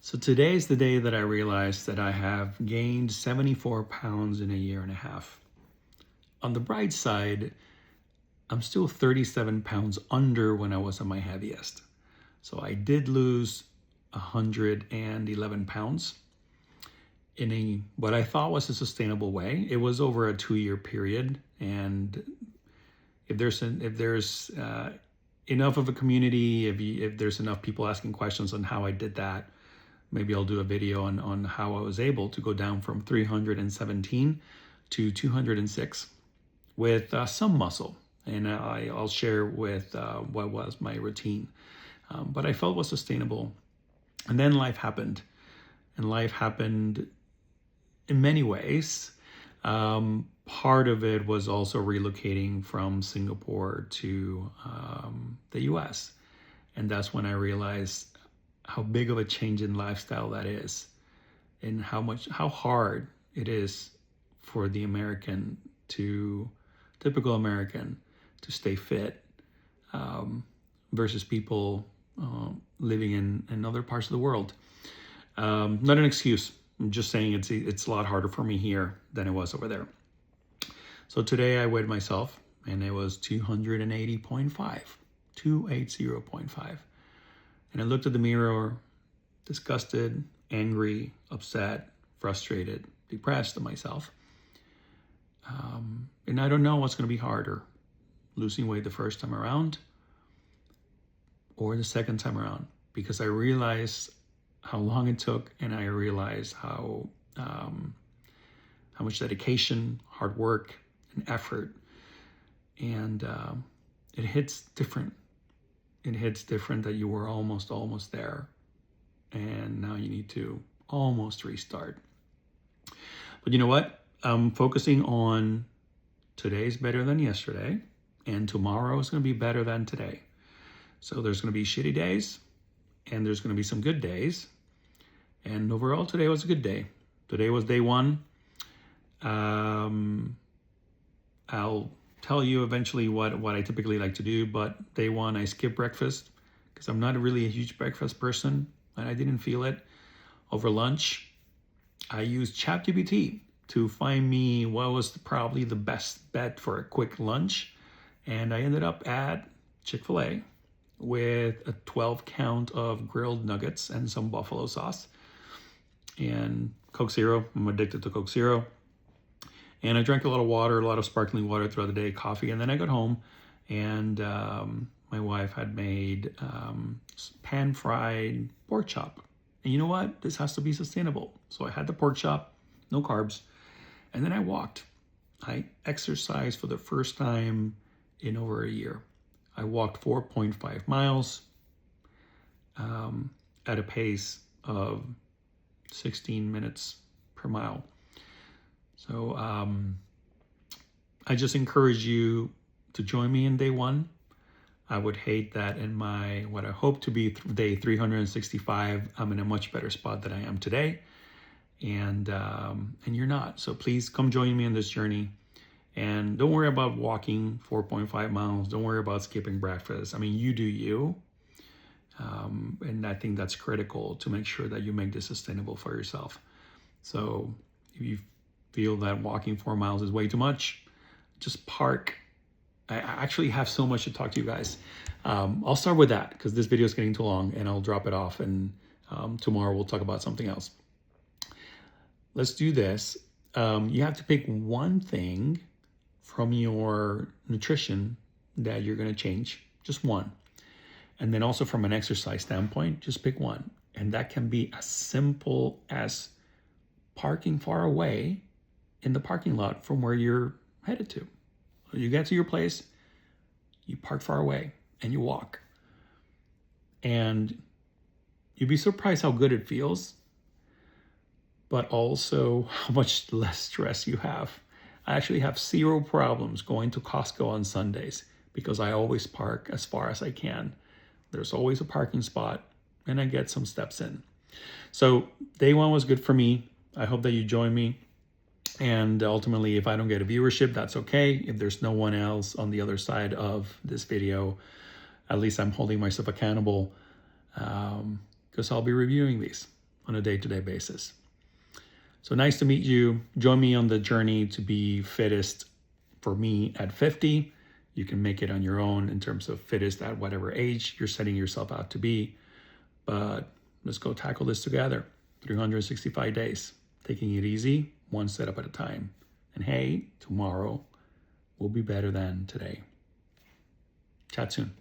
So today is the day that I realized that I have gained 74 pounds in a year and a half. On the bright side, I'm still 37 pounds under when I was at my heaviest. So I did lose 111 pounds in what I thought was a sustainable way. It was over a 2-year period, and if there's enough of a community, if there's enough people asking questions on how I did that, maybe I'll do a video on how I was able to go down from 317 to 206 with some muscle. And I'll share with what was my routine. But I felt was sustainable. And then life happened. And life happened in many ways. Part of it was also relocating from Singapore to the US. And that's when I realized how big of a change in lifestyle that is, and how hard it is for the typical American to stay fit versus people living in other parts of the world. Not an excuse. I'm just saying it's a lot harder for me here than it was over there. So today I weighed myself and it was 280.5, 280.5. And I looked at the mirror, disgusted, angry, upset, frustrated, depressed at myself. And I don't know what's going to be harder, losing weight the first time around or the second time around, because I realized how long it took, and I realized how much dedication, hard work, and effort, and it hits different. It hits different that you were almost there, and now you need to almost restart. But you know what? I'm focusing on today's better than yesterday, and tomorrow is going to be better than today. So there's going to be shitty days, and there's going to be some good days. And overall, today was a good day. Today was day one. I'll tell you eventually what I typically like to do, but day one, I skip breakfast because I'm not really a huge breakfast person, and I didn't feel it. Over lunch, I used ChatGPT to find me what was probably the best bet for a quick lunch, and I ended up at Chick-Fil-A with a 12 count of grilled nuggets and some buffalo sauce and Coke Zero. I'm addicted to Coke Zero. And I drank a lot of water, a lot of sparkling water throughout the day, coffee. And then I got home, and my wife had made pan-fried pork chop. And you know what? This has to be sustainable. So I had the pork chop, no carbs. And then I walked. I exercised for the first time in over a year. I walked 4.5 miles at a pace of 16 minutes per mile. So I just encourage you to join me in day one. I would hate that in what I hope to be day 365, I'm in a much better spot than I am today. And you're not. So please come join me in this journey. And don't worry about walking 4.5 miles. Don't worry about skipping breakfast. I mean, you do you. And I think that's critical to make sure that you make this sustainable for yourself. So if you feel that walking 4 miles is way too much, just park. I actually have so much to talk to you guys. I'll start with that because this video is getting too long, and I'll drop it off, and tomorrow we'll talk about something else. Let's do this. You have to pick one thing from your nutrition that you're going to change, just one. And then also from an exercise standpoint, just pick one. And that can be as simple as parking far away in the parking lot from where you're headed to. You get to your place, you park far away, and you walk. And you'd be surprised how good it feels, but also how much less stress you have. I actually have zero problems going to Costco on Sundays because I always park as far as I can. There's always a parking spot, and I get some steps in. So day one was good for me. I hope that you join me. And ultimately, if I don't get a viewership, that's okay. If there's no one else on the other side of this video, at least I'm holding myself accountable because I'll be reviewing these. on a day-to-day basis. So nice to meet you. Join me on the journey to be fittest for me at 50. You can make it on your own in terms of fittest at whatever age you're setting yourself out to be. But let's go tackle this together. 365 days, taking it easy, one step at a time. And hey, tomorrow will be better than today. Chat soon.